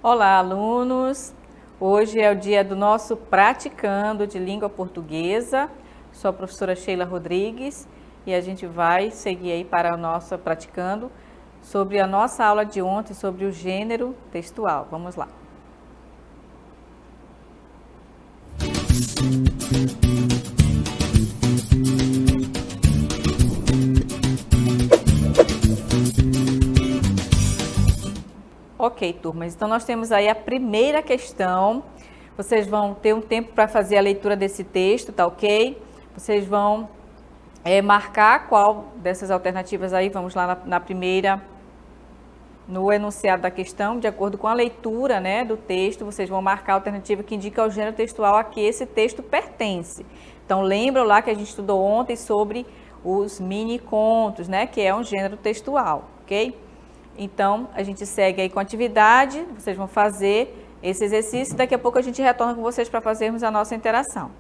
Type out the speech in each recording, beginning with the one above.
Olá, alunos! Hoje é o dia do nosso praticando de língua portuguesa. Sou a professora Sheila Rodrigues e a gente vai seguir aí para a nossa praticando sobre a nossa aula de ontem sobre o gênero textual. Vamos lá! Ok, turmas, então nós temos aí a primeira questão. Vocês vão ter um tempo para fazer a leitura desse texto, tá ok? Vocês vão marcar qual dessas alternativas aí, vamos lá na primeira, no enunciado da questão, de acordo com a leitura, né, do texto, vocês vão marcar a alternativa que indica o gênero textual a que esse texto pertence. Então, lembram lá que a gente estudou ontem sobre os mini contos, né, que é um gênero textual, ok? Então, a gente segue aí com a atividade, vocês vão fazer esse exercício, daqui a pouco a gente retorna com vocês para fazermos a nossa interação.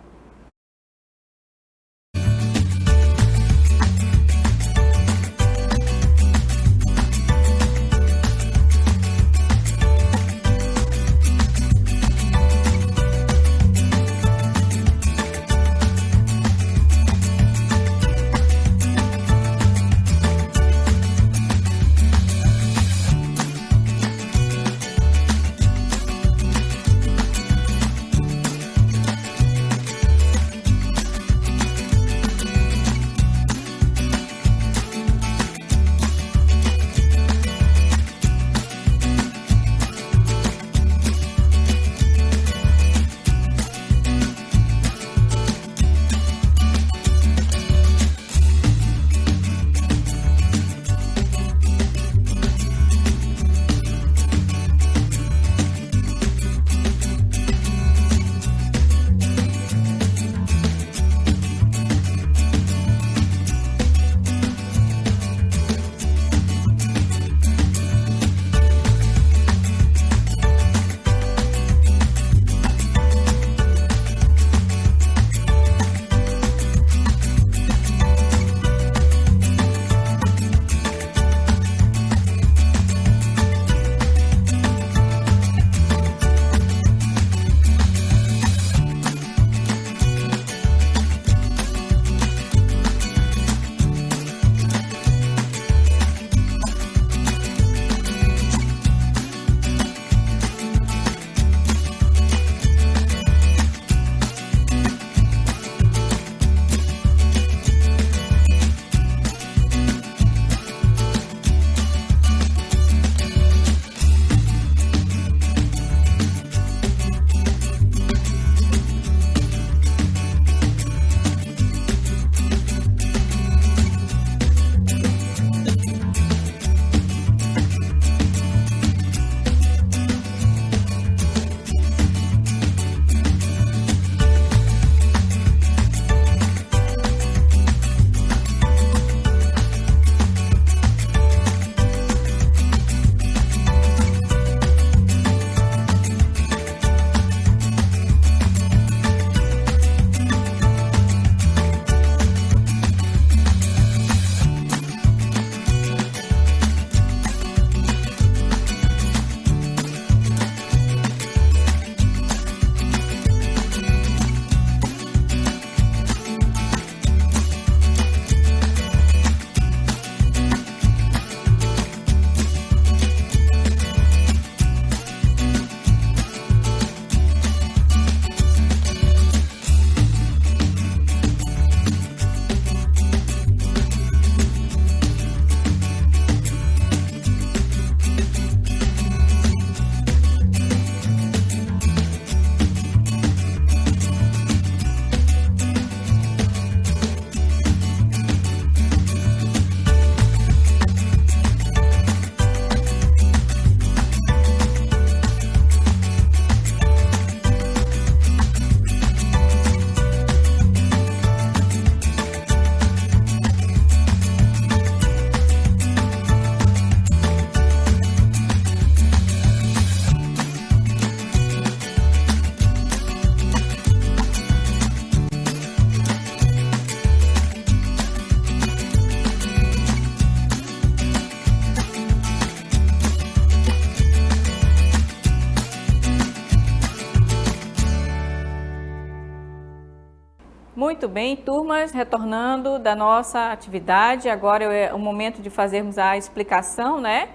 Muito bem, turmas, retornando da nossa atividade, agora é o momento de fazermos a explicação, né,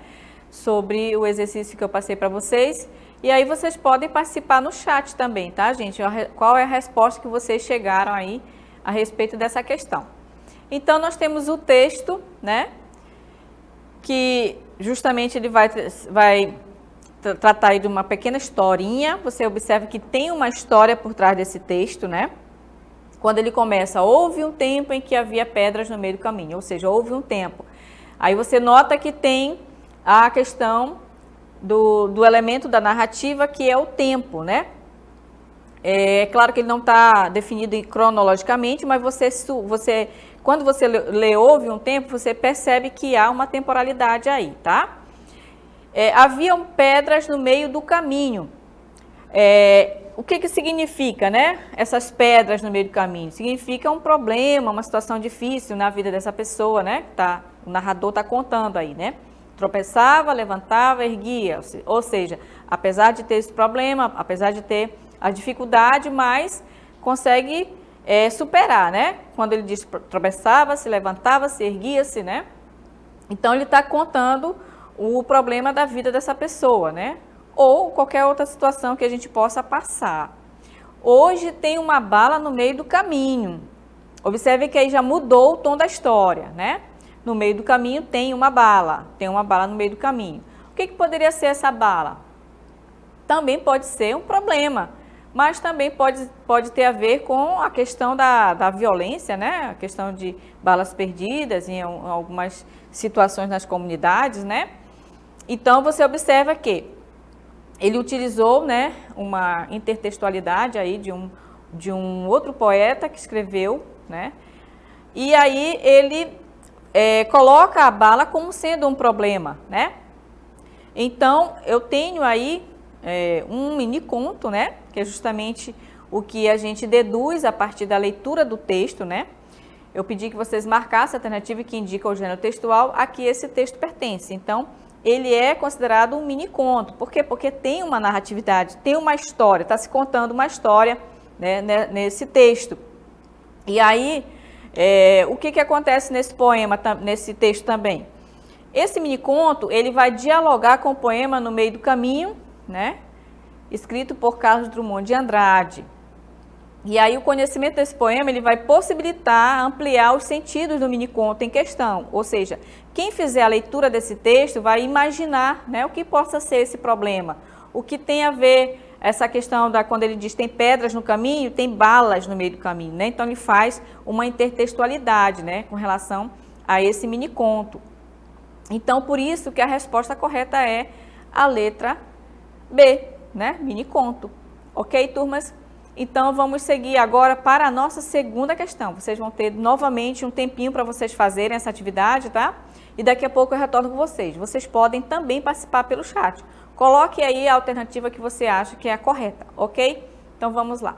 sobre o exercício que eu passei para vocês. E aí vocês podem participar no chat também, tá, gente? Qual é a resposta que vocês chegaram aí a respeito dessa questão? Então, nós temos o texto, né, que justamente ele vai tratar aí de uma pequena historinha. Você observa que tem uma história por trás desse texto, né? Quando ele começa, houve um tempo em que havia pedras no meio do caminho, ou seja, houve um tempo. Aí você nota que tem a questão do elemento da narrativa, que é o tempo, né? É claro que ele não está definido cronologicamente, mas quando você lê houve um tempo, você percebe que há uma temporalidade aí, tá? Haviam pedras no meio do caminho. O que significa, né? Essas pedras no meio do caminho? Significa um problema, uma situação difícil na vida dessa pessoa, né? O narrador está contando aí, né? Tropeçava, levantava, erguia. Ou seja, apesar de ter esse problema, apesar de ter a dificuldade, mas consegue superar, né? Quando ele diz tropeçava, se levantava, se erguia-se, né? Então, ele está contando o problema da vida dessa pessoa, né? Ou qualquer outra situação que a gente possa passar. Hoje tem uma bala no meio do caminho. Observe que aí já mudou o tom da história, né? No meio do caminho tem uma bala no meio do caminho. O que poderia ser essa bala? Também pode ser um problema, mas também pode ter a ver com a questão da violência, né? A questão de balas perdidas em algumas situações nas comunidades, né? Então, você observa que ele utilizou, né, uma intertextualidade aí de um outro poeta que escreveu, né? E aí ele coloca a bala como sendo um problema, né? Então, eu tenho aí um mini conto, né? Que é justamente o que a gente deduz a partir da leitura do texto, né? Eu pedi que vocês marcassem a alternativa que indica o gênero textual a que esse texto pertence. Então, ele é considerado um mini conto. Por quê? Porque tem uma narratividade, tem uma história, está se contando uma história, né, nesse texto. E aí, o que acontece nesse poema, nesse texto também? Esse mini conto, ele vai dialogar com o poema No Meio do Caminho, né, escrito por Carlos Drummond de Andrade. E aí o conhecimento desse poema ele vai possibilitar ampliar os sentidos do miniconto em questão. Ou seja, quem fizer a leitura desse texto vai imaginar, né, o que possa ser esse problema. O que tem a ver essa questão quando ele diz tem pedras no caminho, tem balas no meio do caminho, né? Então ele faz uma intertextualidade, né, com relação a esse miniconto. Então por isso que a resposta correta é a letra B, né, miniconto. Ok, turmas? Então, vamos seguir agora para a nossa segunda questão. Vocês vão ter novamente um tempinho para vocês fazerem essa atividade, tá? E daqui a pouco eu retorno com vocês. Vocês podem também participar pelo chat. Coloque aí a alternativa que você acha que é a correta, ok? Então, vamos lá.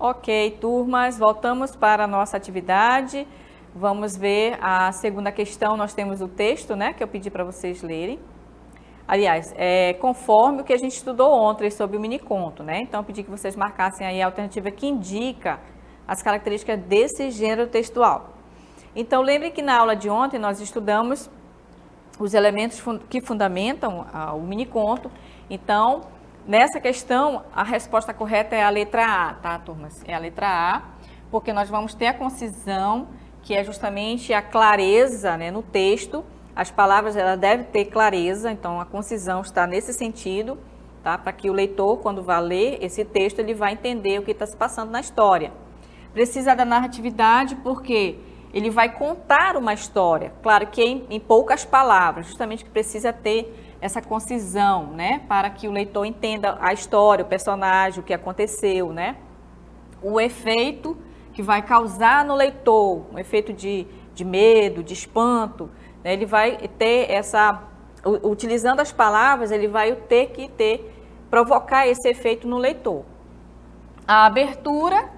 Ok, turmas, voltamos para a nossa atividade. Vamos ver a segunda questão. Nós temos o texto, né, que eu pedi para vocês lerem. Aliás, conforme o que a gente estudou ontem sobre o miniconto, né? Então, eu pedi que vocês marcassem aí a alternativa que indica as características desse gênero textual. Então, lembre que na aula de ontem nós estudamos os elementos que fundamentam o miniconto. Então, nessa questão, a resposta correta é a letra A, tá, turmas? É a letra A, porque nós vamos ter a concisão, que é justamente a clareza, né, no texto. As palavras, ela deve ter clareza, então a concisão está nesse sentido, tá? Para que o leitor, quando vai ler esse texto, ele vai entender o que está se passando na história. Precisa da narratividade, porque ele vai contar uma história, claro que em poucas palavras, justamente que precisa ter essa concisão, né, para que o leitor entenda a história, o personagem, o que aconteceu, né, o efeito que vai causar no leitor, um efeito de medo, de espanto, né, ele vai ter utilizando as palavras, ele vai ter que provocar esse efeito no leitor. A abertura,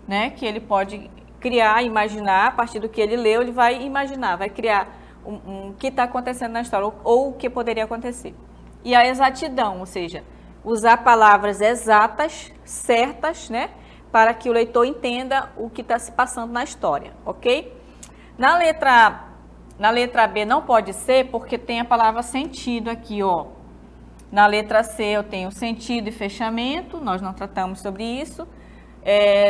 né, que ele pode criar, imaginar, a partir do que ele leu, ele vai imaginar, vai criar o que está acontecendo na história, ou o que poderia acontecer. E a exatidão, ou seja, usar palavras exatas, certas, né, para que o leitor entenda o que está se passando na história, ok? Na letra B não pode ser, porque tem a palavra sentido aqui, ó. Na letra C eu tenho sentido e fechamento, nós não tratamos sobre isso.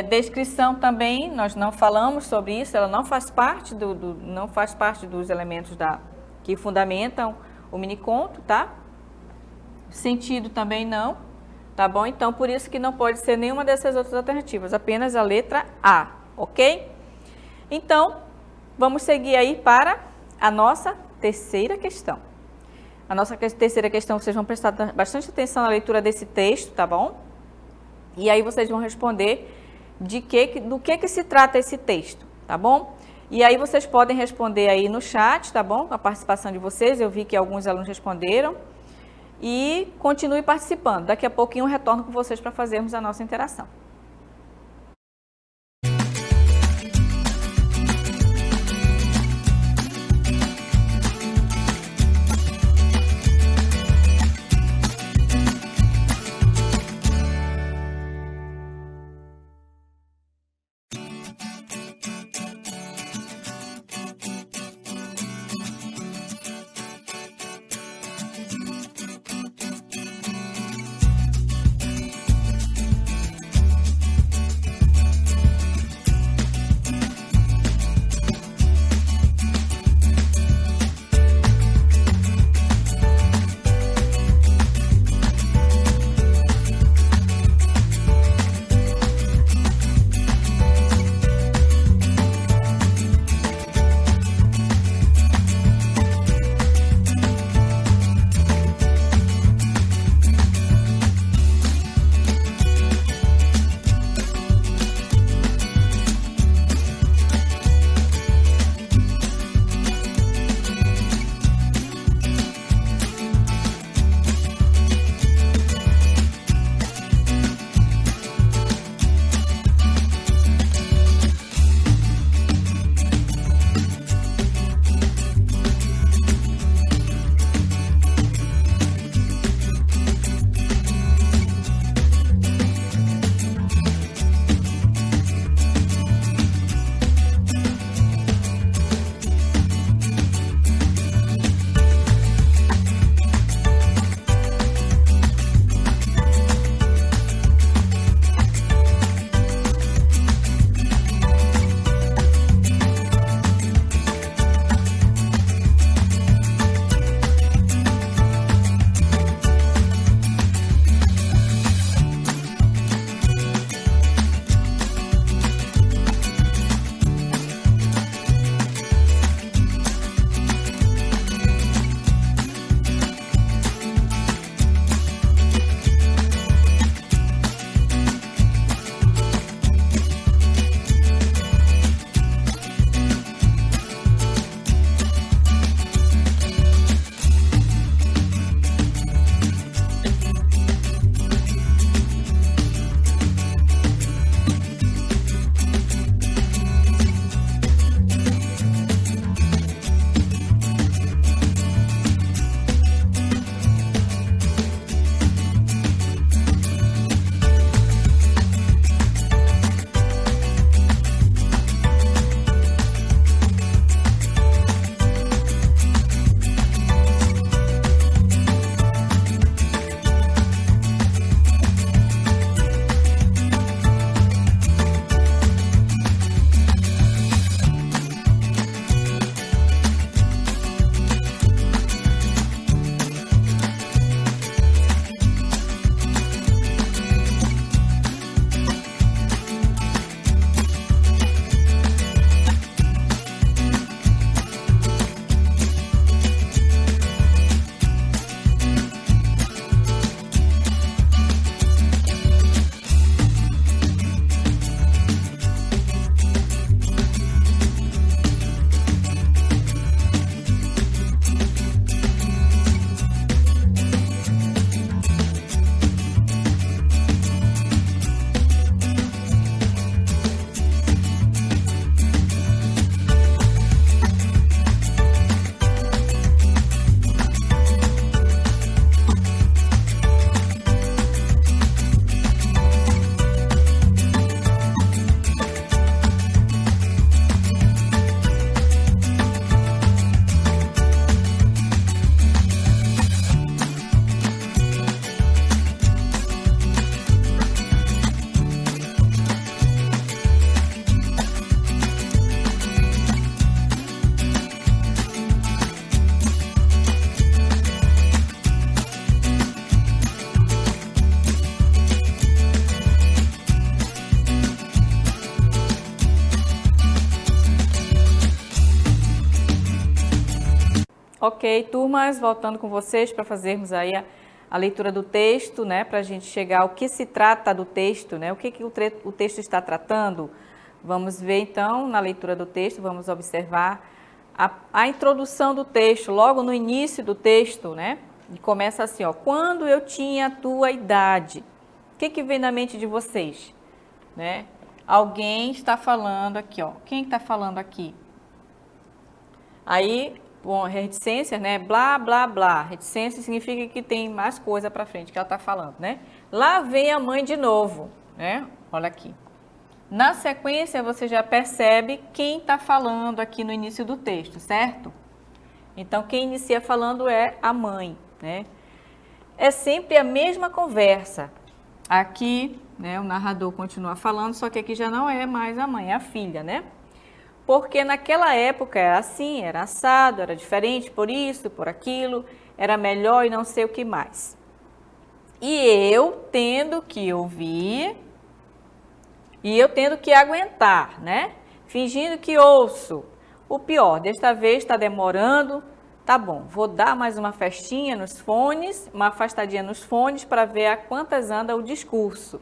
Descrição também, nós não falamos sobre isso, ela não faz parte não faz parte dos elementos que fundamentam o miniconto, tá? Sentido também não, tá bom? Então, por isso que não pode ser nenhuma dessas outras alternativas, apenas a letra A, ok? Então, vamos seguir aí para a nossa terceira questão. A nossa terceira questão, vocês vão prestar bastante atenção na leitura desse texto, tá bom? E aí vocês vão responder do que se trata esse texto, tá bom? E aí vocês podem responder aí no chat, tá bom? Com a participação de vocês, eu vi que alguns alunos responderam. E continue participando. Daqui a pouquinho eu retorno com vocês para fazermos a nossa interação. Ok, turmas, voltando com vocês para fazermos aí a leitura do texto, né? Para a gente chegar ao que se trata do texto, né? O que o texto está tratando. Vamos ver então na leitura do texto, vamos observar a introdução do texto, logo no início do texto, né? E começa assim, ó, quando eu tinha a tua idade. O que vem na mente de vocês, né? Alguém está falando aqui, ó. Quem está falando aqui? Aí, bom, reticência, né? Blá, blá, blá. Reticência significa que tem mais coisa para frente que ela está falando, né? Lá vem a mãe de novo, né? Olha aqui. Na sequência, você já percebe quem está falando aqui no início do texto, certo? Então, quem inicia falando é a mãe, né? É sempre a mesma conversa. Aqui, né, o narrador continua falando, só que aqui já não é mais a mãe, é a filha, né? Porque naquela época era assim, era assado, era diferente por isso, por aquilo, era melhor e não sei o que mais. E eu tendo que ouvir e eu tendo que aguentar, né? Fingindo que ouço. O pior, desta vez está demorando, tá bom, vou dar mais uma festinha nos fones, uma afastadinha nos fones para ver a quantas anda o discurso.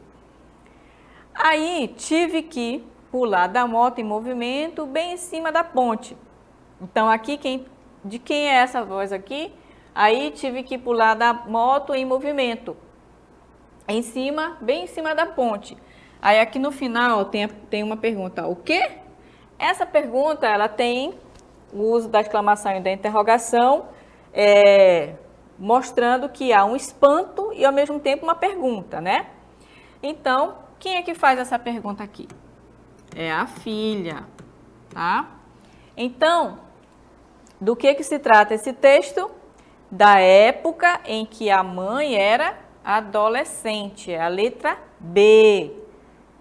Aí tive que pular da moto em movimento bem em cima da ponte. Então aqui, de quem é essa voz aqui? Aí tive que pular da moto em movimento, bem em cima da ponte. Aí aqui no final tem uma pergunta, o quê? Essa pergunta, ela tem o uso da exclamação e da interrogação, mostrando que há um espanto e ao mesmo tempo uma pergunta, né? Então, quem é que faz essa pergunta aqui? É a filha, tá? Então, do que se trata esse texto? Da época em que a mãe era adolescente, é a letra B,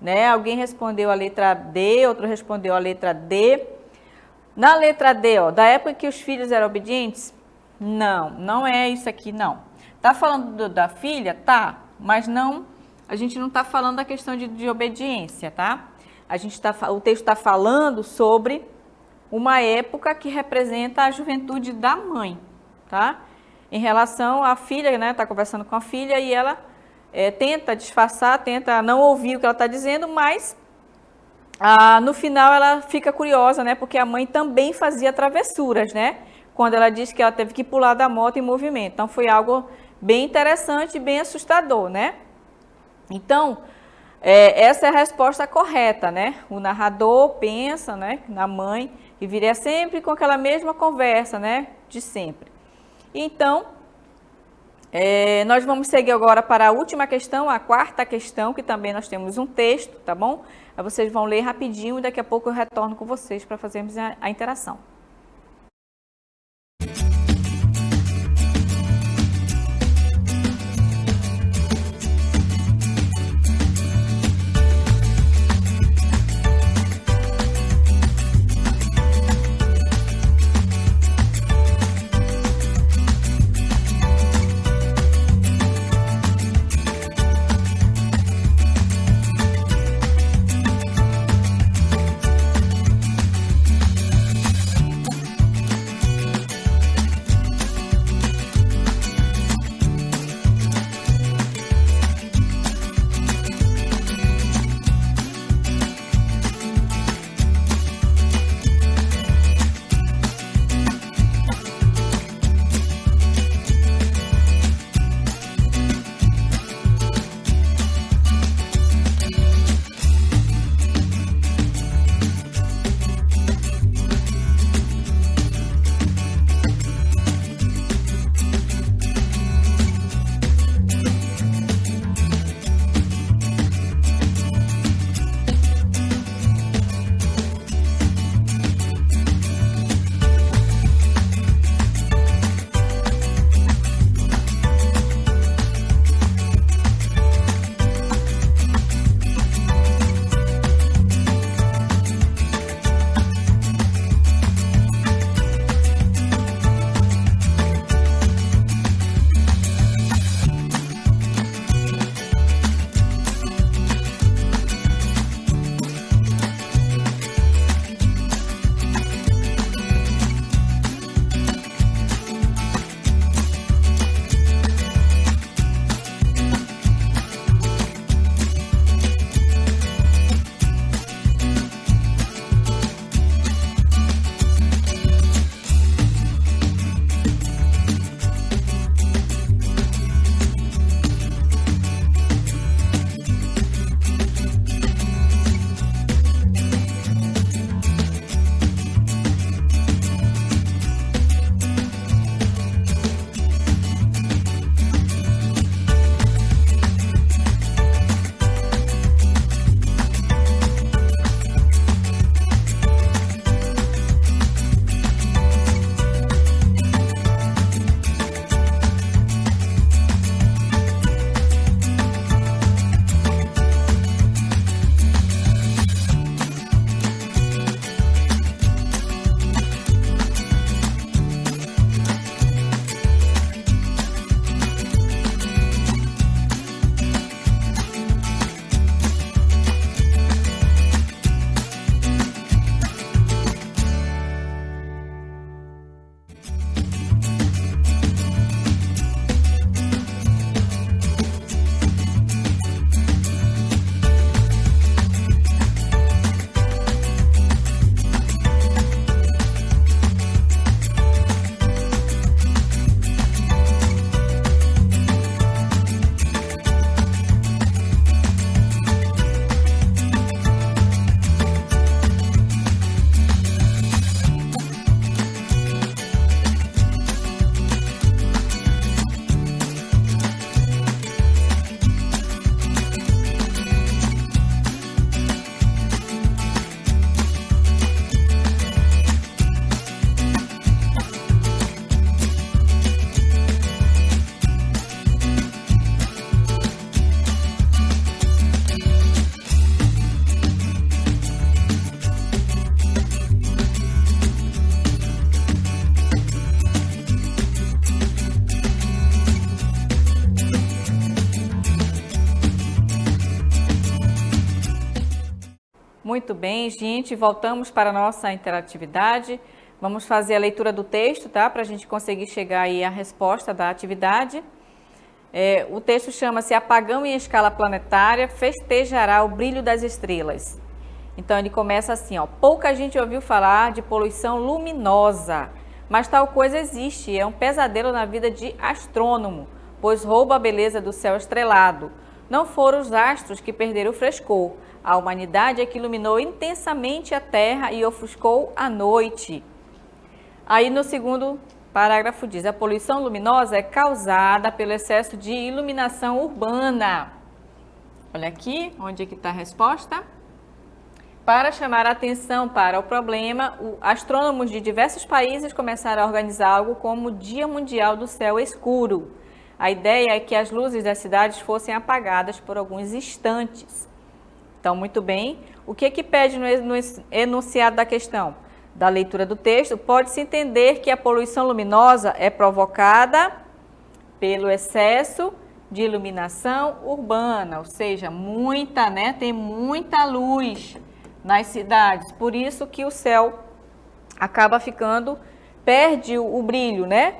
né? Alguém respondeu a letra D, outro respondeu a letra D. Na letra D, ó, da época em que os filhos eram obedientes? Não, não é isso aqui, não. Tá falando da filha? Tá, mas não, a gente não tá falando da questão de obediência, tá? O texto está falando sobre uma época que representa a juventude da mãe, tá? Em relação à filha, né? Está conversando com a filha e ela tenta disfarçar, tenta não ouvir o que ela está dizendo, mas no final ela fica curiosa, né? Porque a mãe também fazia travessuras, né? Quando ela diz que ela teve que pular da moto em movimento. Então foi algo bem interessante e bem assustador, né? Então, essa é a resposta correta, né? O narrador pensa, né, na mãe e viria sempre com aquela mesma conversa, né, de sempre. Então, nós vamos seguir agora para a última questão, a quarta questão, que também nós temos um texto, tá bom? Aí vocês vão ler rapidinho e daqui a pouco eu retorno com vocês para fazermos a interação. Muito bem, gente, voltamos para a nossa interatividade. Vamos fazer a leitura do texto, tá? Para a gente conseguir chegar aí à resposta da atividade. O texto chama-se Apagão em Escala Planetária festejará o brilho das estrelas. Então ele começa assim, ó. Pouca gente ouviu falar de poluição luminosa, mas tal coisa existe, é um pesadelo na vida de astrônomo, pois rouba a beleza do céu estrelado. Não foram os astros que perderam o frescor, a humanidade é que iluminou intensamente a Terra e ofuscou a noite. Aí no segundo parágrafo diz, a poluição luminosa é causada pelo excesso de iluminação urbana. Olha aqui, onde é que está a resposta? Para chamar a atenção para o problema, astrônomos de diversos países começaram a organizar algo como o Dia Mundial do Céu Escuro. A ideia é que as luzes das cidades fossem apagadas por alguns instantes. Então, muito bem. O que pede no enunciado da questão? Da leitura do texto, pode-se entender que a poluição luminosa é provocada pelo excesso de iluminação urbana, ou seja, tem muita luz nas cidades, por isso que o céu acaba perde o brilho, né?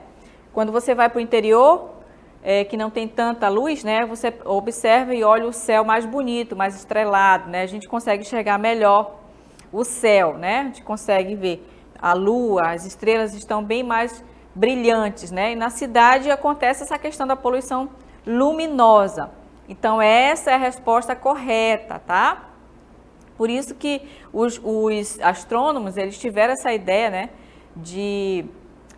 Quando você vai para o interior, que não tem tanta luz, né? Você observa e olha o céu mais bonito, mais estrelado, né? A gente consegue enxergar melhor o céu, né? A gente consegue ver a lua, as estrelas estão bem mais brilhantes, né? E na cidade acontece essa questão da poluição luminosa. Então, essa é a resposta correta, tá? Por isso que os astrônomos, eles tiveram essa ideia, né? De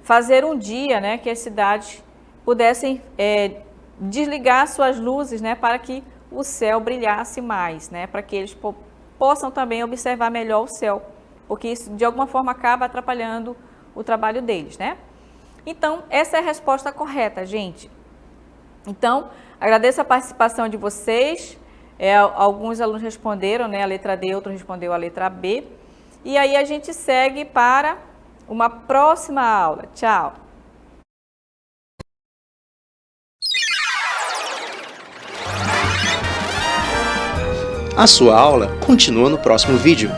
fazer um dia, né? Que as cidades pudessem desligar suas luzes, né, para que o céu brilhasse mais, né, para que eles possam também observar melhor o céu, porque isso de alguma forma acaba atrapalhando o trabalho deles, né? Então, essa é a resposta correta, gente. Então, agradeço a participação de vocês, alguns alunos responderam, né, a letra D, outro respondeu a letra B, e aí a gente segue para uma próxima aula. Tchau! A sua aula continua no próximo vídeo.